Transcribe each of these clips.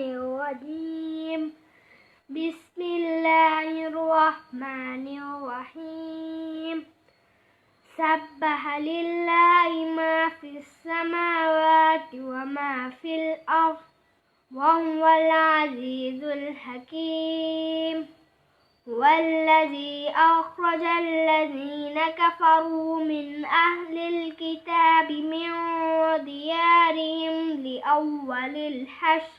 الرجيم بسم الله الرحمن الرحيم سبح لله ما في السماوات وما في الأرض وهو العزيز الحكيم والذي أخرج الذين كفروا من أهل الكتاب من ديارهم لأول الحشر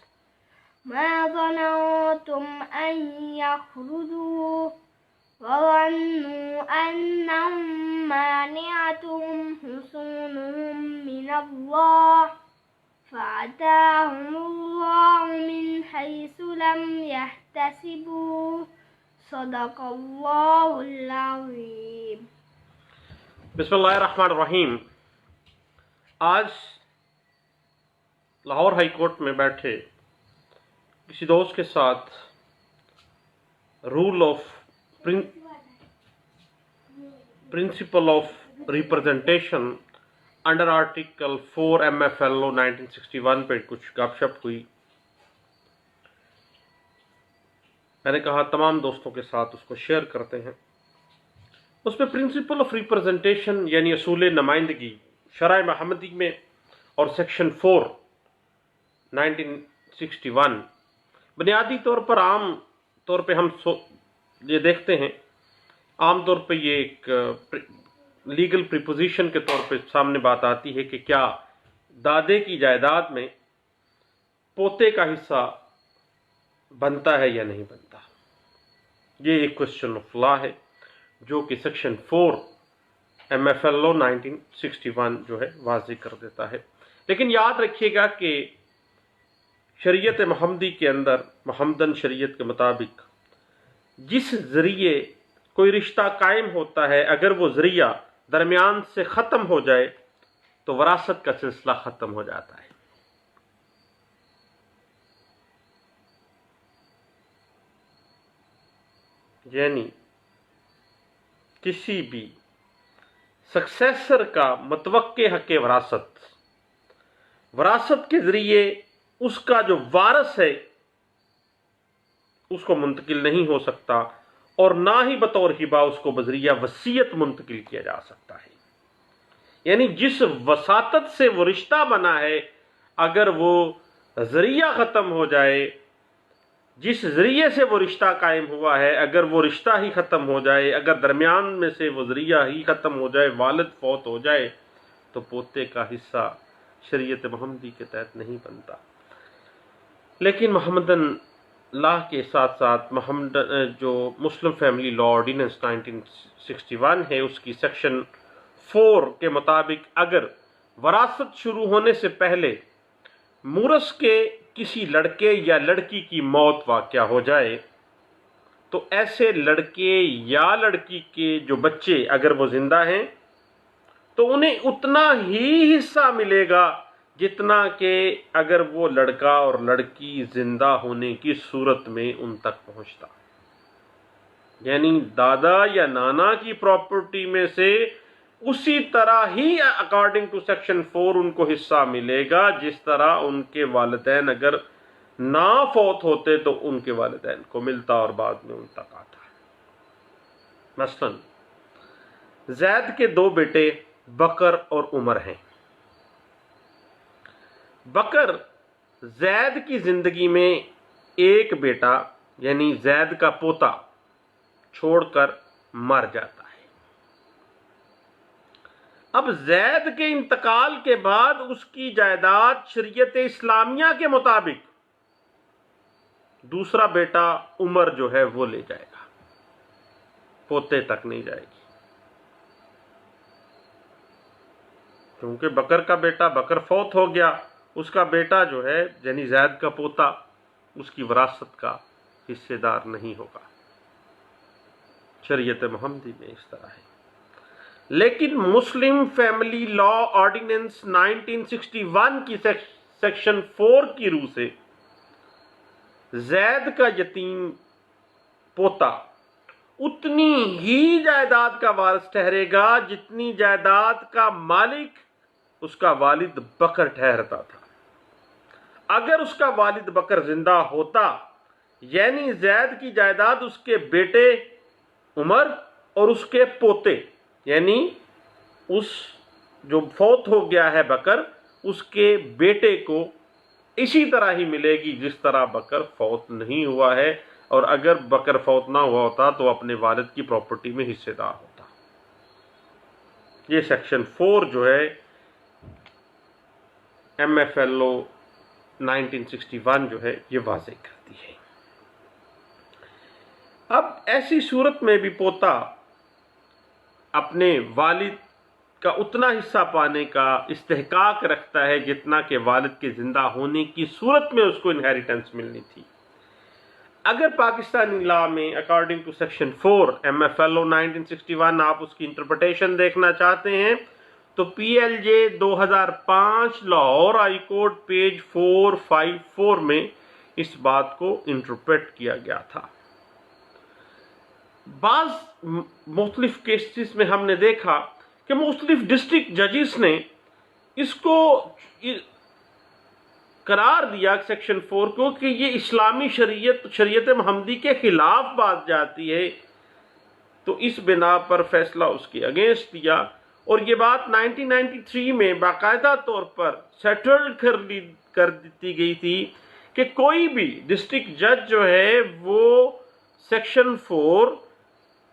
ما ظننتم أن يخرجوا وظنوا أنهم مانعتهم حصونهم من الله فأتاهم الله من حيث لم يحتسبوا صدق اللہ العظیم۔ بسم اللہ الرحمن الرحیم۔ آج لاہور ہائی کورٹ میں بیٹھے کسی دوست کے ساتھ rule of principle of representation under article 4 MFLO 1961 پہ کچھ گپ شپ ہوئی۔ میں نے کہا تمام دوستوں کے ساتھ اس کو شیئر کرتے ہیں۔ اس میں پرنسپل آف ریپرزنٹیشن یعنی اصول نمائندگی شرع محمدی میں اور سیکشن 4 1961 بنیادی طور پر عام طور پہ ہم یہ دیکھتے ہیں، عام طور پہ یہ ایک لیگل پریپوزیشن کے طور پہ سامنے بات آتی ہے کہ کیا دادے کی جائیداد میں پوتے کا حصہ بنتا ہے یا نہیں بنتا۔ یہ ایک کوسچن آف لا ہے جو کہ سیکشن 4 MFLO 1961 جو ہے واضح کر دیتا ہے۔ لیکن یاد رکھیے گا کہ شریعت محمدی کے اندر محمدن شریعت کے مطابق جس ذریعے کوئی رشتہ قائم ہوتا ہے اگر وہ ذریعہ درمیان سے ختم ہو جائے تو وراثت کا سلسلہ ختم ہو جاتا ہے۔ یعنی کسی بھی سکسیسر کا متوقع حق وراثت کے ذریعے اس کا جو وارث ہے اس کو منتقل نہیں ہو سکتا اور نہ ہی بطور ہبہ اس کو بذریعہ وصیت منتقل کیا جا سکتا ہے۔ یعنی جس وساطت سے وہ رشتہ بنا ہے اگر وہ ذریعہ ختم ہو جائے، جس ذریعے سے وہ رشتہ قائم ہوا ہے اگر وہ رشتہ ہی ختم ہو جائے، اگر درمیان میں سے وہ ذریعہ ہی ختم ہو جائے، والد فوت ہو جائے تو پوتے کا حصہ شریعت محمدی کے تحت نہیں بنتا۔ لیکن محمدن لا کے ساتھ ساتھ جو مسلم فیملی لا آرڈیننس 1961 ہے اس کی سیکشن 4 کے مطابق اگر وراثت شروع ہونے سے پہلے مورث کے کسی لڑکے یا لڑکی کی موت واقع ہو جائے تو ایسے لڑکے یا لڑکی کے جو بچے اگر وہ زندہ ہیں تو انہیں اتنا ہی حصہ ملے گا جتنا کہ اگر وہ لڑکا اور لڑکی زندہ ہونے کی صورت میں ان تک پہنچتا۔ یعنی دادا یا نانا کی پراپرٹی میں سے اسی طرح ہی اکارڈنگ ٹو سیکشن 4 ان کو حصہ ملے گا جس طرح ان کے والدین اگر نہ فوت ہوتے تو ان کے والدین کو ملتا اور بعد میں ان تک آتا۔ مثلا زید کے 2 بیٹے بکر اور عمر ہیں۔ بکر زید کی زندگی میں ایک بیٹا یعنی زید کا پوتا چھوڑ کر مر جاتا ہے۔ اب زید کے انتقال کے بعد اس کی جائیداد شریعت اسلامیہ کے مطابق دوسرا بیٹا عمر جو ہے وہ لے جائے گا، پوتے تک نہیں جائے گی، کیونکہ بکر کا بیٹا بکر فوت ہو گیا، اس کا بیٹا جو ہے یعنی زید کا پوتا اس کی وراثت کا حصے دار نہیں ہوگا۔ شریعت محمدی میں اس طرح ہے۔ لیکن مسلم فیملی لا آرڈیننس 1961 کی سیکشن 4 کی روح سے زید کا یتیم پوتا اتنی ہی جائیداد کا وارث ٹھہرے گا جتنی جائیداد کا مالک اس کا والد بکر ٹھہرتا تھا۔ اگر اس کا والد بکر زندہ ہوتا یعنی زید کی جائیداد اس کے بیٹے عمر اور اس کے پوتے یعنی اس جو فوت ہو گیا ہے بکر اس کے بیٹے کو اسی طرح ہی ملے گی جس طرح بکر فوت نہیں ہوا ہے، اور اگر بکر فوت نہ ہوا ہوتا تو اپنے والد کی پراپرٹی میں حصے دار ہوتا۔ یہ سیکشن 4 جو ہے ایم ایف ایل او 1961 جو ہے یہ واضح کرتی ہے۔ اب ایسی صورت میں بھی پوتا اپنے والد کا اتنا حصہ پانے کا استحقاق رکھتا ہے جتنا کہ والد کے زندہ ہونے کی صورت میں اس کو انہیریٹنس ملنی تھی۔ اگر پاکستانی لا میں according to section 4 M F L O 1961 آپ اس کی انٹرپریٹیشن دیکھنا چاہتے ہیں تو P L J 2005 Lahore high court page 454 میں اس بات کو انٹرپریٹ کیا گیا تھا۔ بعض مختلف کیسز میں ہم نے دیکھا کہ مختلف ڈسٹرکٹ ججز نے اس کو قرار دیا سیکشن 4 کو کہ یہ اسلامی شریعت محمدی کے خلاف بات جاتی ہے، تو اس بنا پر فیصلہ اس کے اگینسٹ دیا، اور یہ بات 1993 میں باقاعدہ طور پر سیٹلڈ کر دی گئی تھی کہ کوئی بھی ڈسٹرکٹ جج جو ہے وہ section 4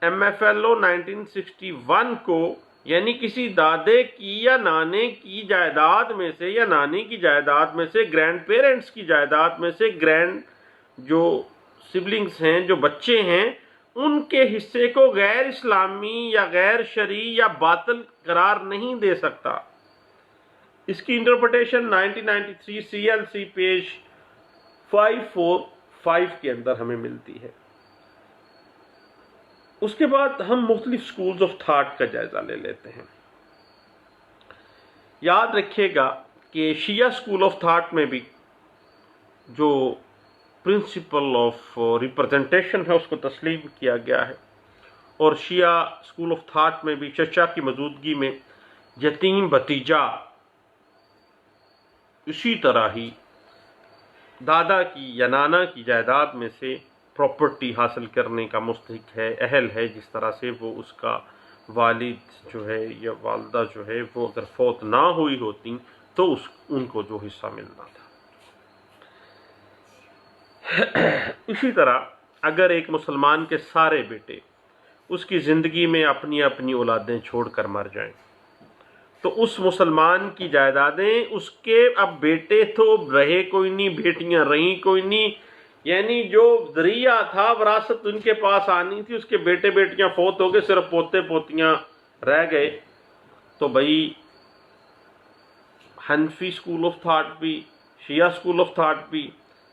M F L O 1961 کو یعنی کسی دادے کی یا نانے کی جائیداد میں سے یا نانی کی جائیداد میں سے گرینڈ پیرنٹس کی جائیداد میں سے گرینڈ جو سبلنگز ہیں جو بچے ہیں ان کے حصے کو غیر اسلامی یا غیر شرعی یا باطل قرار نہیں دے سکتا۔ اس کی interpretation 1993 C L C page 545 کے اندر ہمیں ملتی ہے۔ اس کے بعد ہم مختلف سکولز آف تھاٹ کا جائزہ لے لیتے ہیں۔ یاد رکھیے گا کہ شیعہ سکول آف تھاٹ میں بھی جو پرنسپل آف ریپرزنٹیشن ہے اس کو تسلیم کیا گیا ہے، اور شیعہ سکول آف تھاٹ میں بھی چچا کی موجودگی میں یتیم بھتیجا اسی طرح ہی دادا کی یا نانا کی جائیداد میں سے پراپرٹی حاصل کرنے کا مستحق ہے، اہل ہے، جس طرح سے وہ اس کا والد جو ہے یا والدہ جو ہے وہ اگر فوت نہ ہوئی ہوتی تو ان کو جو حصہ ملنا تھا۔ اسی طرح اگر ایک مسلمان کے سارے بیٹے اس کی زندگی میں اپنی اپنی اولادیں چھوڑ کر مر جائیں تو اس مسلمان کی جائیدادیں اس کے اب بیٹے تو رہے کوئی نہیں، بیٹیاں رہیں کوئی نہیں، یعنی جو ذریعہ تھا وراثت ان کے پاس آنی تھی اس کے بیٹے بیٹیاں فوت ہو گئے، صرف پوتے پوتیاں رہ گئے، تو بھائی حنفی سکول آف تھاٹ بھی شیعہ سکول آف تھاٹ بھی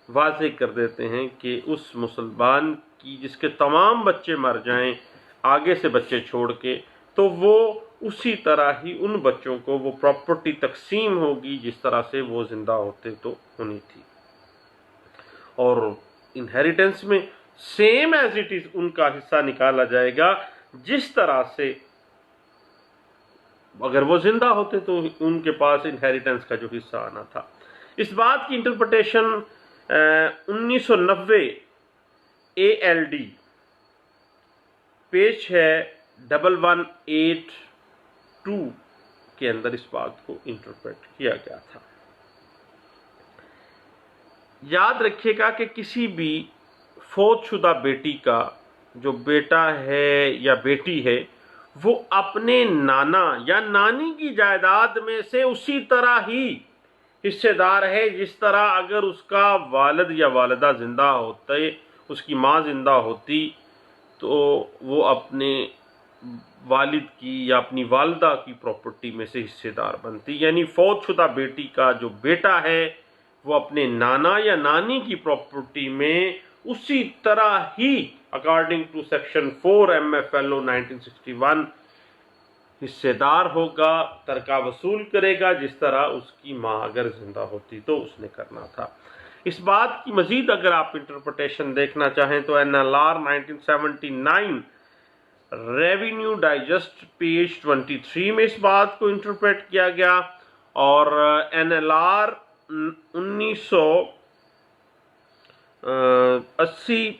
واضح کر دیتے ہیں کہ اس مسلمان کی جس کے تمام بچے مر جائیں آگے سے بچے چھوڑ کے، تو وہ اسی طرح ہی ان بچوں کو وہ پراپرٹی تقسیم ہوگی جس طرح سے وہ زندہ ہوتے تو ہونی تھی، اور انہیریٹنس میں سیم ایز اٹ از ان کا حصہ نکالا جائے گا جس طرح سے اگر وہ زندہ ہوتے تو ان کے پاس انہیریٹنس کا جو حصہ آنا تھا۔ اس بات کی interpretation 1990 A L D page ہے 1182 کے اندر اس بات کو انٹرپریٹ کیا گیا تھا۔ یاد رکھیے گا کہ کسی بھی فوت شدہ بیٹی کا جو بیٹا ہے یا بیٹی ہے وہ اپنے نانا یا نانی کی جائیداد میں سے اسی طرح ہی حصے دار ہے جس طرح اگر اس کا والد یا والدہ زندہ ہوتے، اس کی ماں زندہ ہوتی تو وہ اپنے والد کی یا اپنی والدہ کی پراپرٹی میں سے حصے دار بنتی، یعنی فوت شدہ بیٹی کا جو بیٹا ہے وہ اپنے نانا یا نانی کی پراپرٹی میں اسی طرح ہی according to section 4 M F L O 1961 حصے دار ہوگا، ترکہ وصول کرے گا جس طرح اس کی ماں اگر زندہ ہوتی تو اس نے کرنا تھا۔ اس بات کی مزید اگر آپ انٹرپریٹیشن دیکھنا چاہیں تو N L R 1979 revenue digest page 23 میں اس بات کو انٹرپریٹ کیا گیا، اور N L R 1980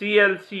CLC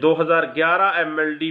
2011 MLD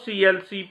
CLC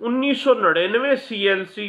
1999 CLC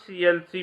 CLC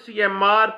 CMR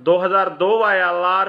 2002 ILR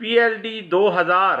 PLD 2000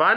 1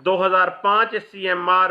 2005 SCMR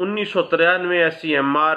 1993 SCMR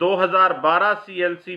2012 CLC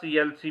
CLC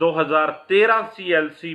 2013 CLC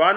1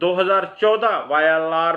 2014 YLR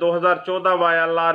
2014 YLR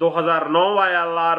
2009 YLR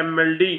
MLD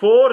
4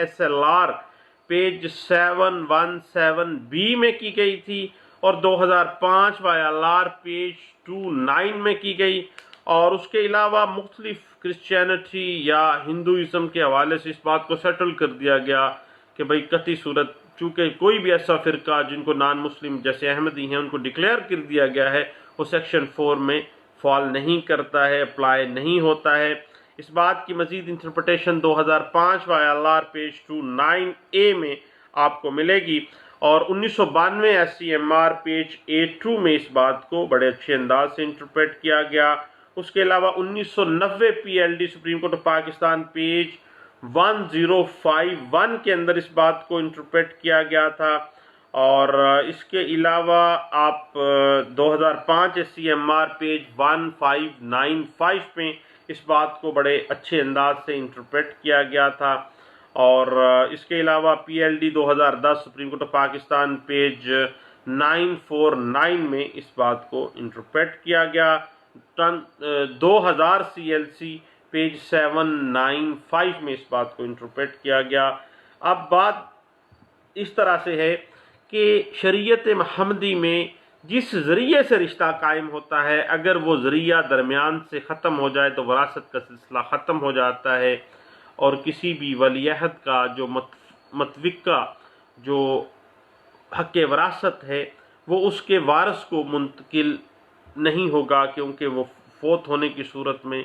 SLR page 717B میں کی گئی تھی اور 2005 YLR پیج 29 میں کی گئی، اور اس کے علاوہ مختلف کرسچینٹی یا ہندوازم کے حوالے سے اس بات کو سیٹل کر دیا گیا کہ بھئی قطعی صورت چونکہ کوئی بھی ایسا فرقہ جن کو نان مسلم جیسے احمدی ہیں ان کو ڈکلیئر کر دیا گیا ہے، وہ سیکشن 4 میں فال نہیں کرتا ہے، اپلائی نہیں ہوتا ہے۔ اس بات کی مزید انٹرپریٹیشن 2005 YLR پیج 29A میں آپ کو ملے گی، اور 1992 SCMR پیج 82 میں اس بات کو بڑے اچھے انداز سے انٹرپریٹ کیا گیا۔ اس کے علاوہ 1990 PLD supreme court of Pakistan page 1051 کے اندر اس بات کو انٹرپریٹ کیا گیا تھا، اور اس کے علاوہ آپ 2005 SCMR پیج 1595 میں اس بات کو بڑے اچھے انداز سے انٹرپریٹ کیا گیا تھا، اور اس کے علاوہ PLD 2010 supreme court of Pakistan page 949 میں اس بات کو انٹرپریٹ کیا گیا۔ 2000 CLC پیج 795 میں اس بات کو انٹرپریٹ کیا گیا۔ اب بات اس طرح سے ہے کہ شریعت محمدی میں جس ذریعے سے رشتہ قائم ہوتا ہے، اگر وہ ذریعہ درمیان سے ختم ہو جائے تو وراثت کا سلسلہ ختم ہو جاتا ہے، اور کسی بھی ولی عہد کا جو متوقع جو حق وراثت ہے وہ اس کے وارث کو منتقل نہیں ہوگا، کیونکہ وہ فوت ہونے کی صورت میں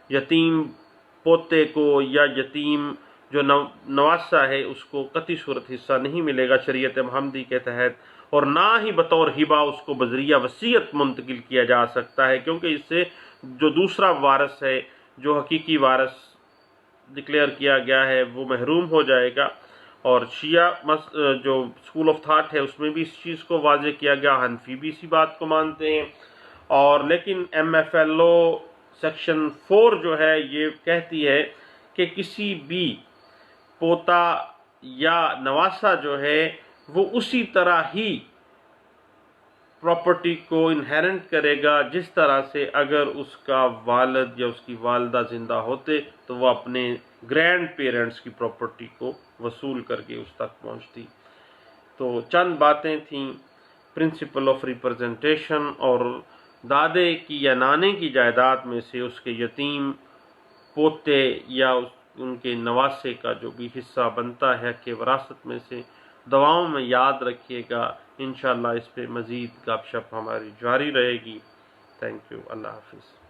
یتیم پوتے کو یا یتیم جو نواسہ ہے اس کو قطعی صورت حصہ نہیں ملے گا شریعت محمدی کے تحت، اور نہ ہی بطور ہبہ اس کو بذریعہ وصیت منتقل کیا جا سکتا ہے، کیونکہ اس سے جو دوسرا وارث ہے جو حقیقی وارث ڈکلیئر کیا گیا ہے وہ محروم ہو جائے گا۔ اور شیعہ جو اسکول آف تھاٹ ہے اس میں بھی اس چیز کو واضح کیا گیا، حنفی بھی اسی بات کو مانتے ہیں، اور لیکن MFLO سیکشن 4 جو ہے یہ کہتی ہے کہ کسی بھی پوتا یا نواسہ جو ہے وہ اسی طرح ہی پراپرٹی کو انہیرنٹ کرے گا جس طرح سے اگر اس کا والد یا اس کی والدہ زندہ ہوتے تو وہ اپنے گرینڈ پیرنٹس کی پراپرٹی کو وصول کر کے اس تک پہنچتی۔ تو چند باتیں تھیں پرنسپل آف ریپرزنٹیشن، اور دادے کی یا نانے کی جائیداد میں سے اس کے یتیم پوتے یا ان کے نواسے کا جو بھی حصہ بنتا ہے کہ وراثت میں سے دعاؤں میں یاد رکھیے گا۔ انشاءاللہ اس پہ مزید گپ شپ ہماری جاری رہے گی۔ تھینک یو، اللہ حافظ۔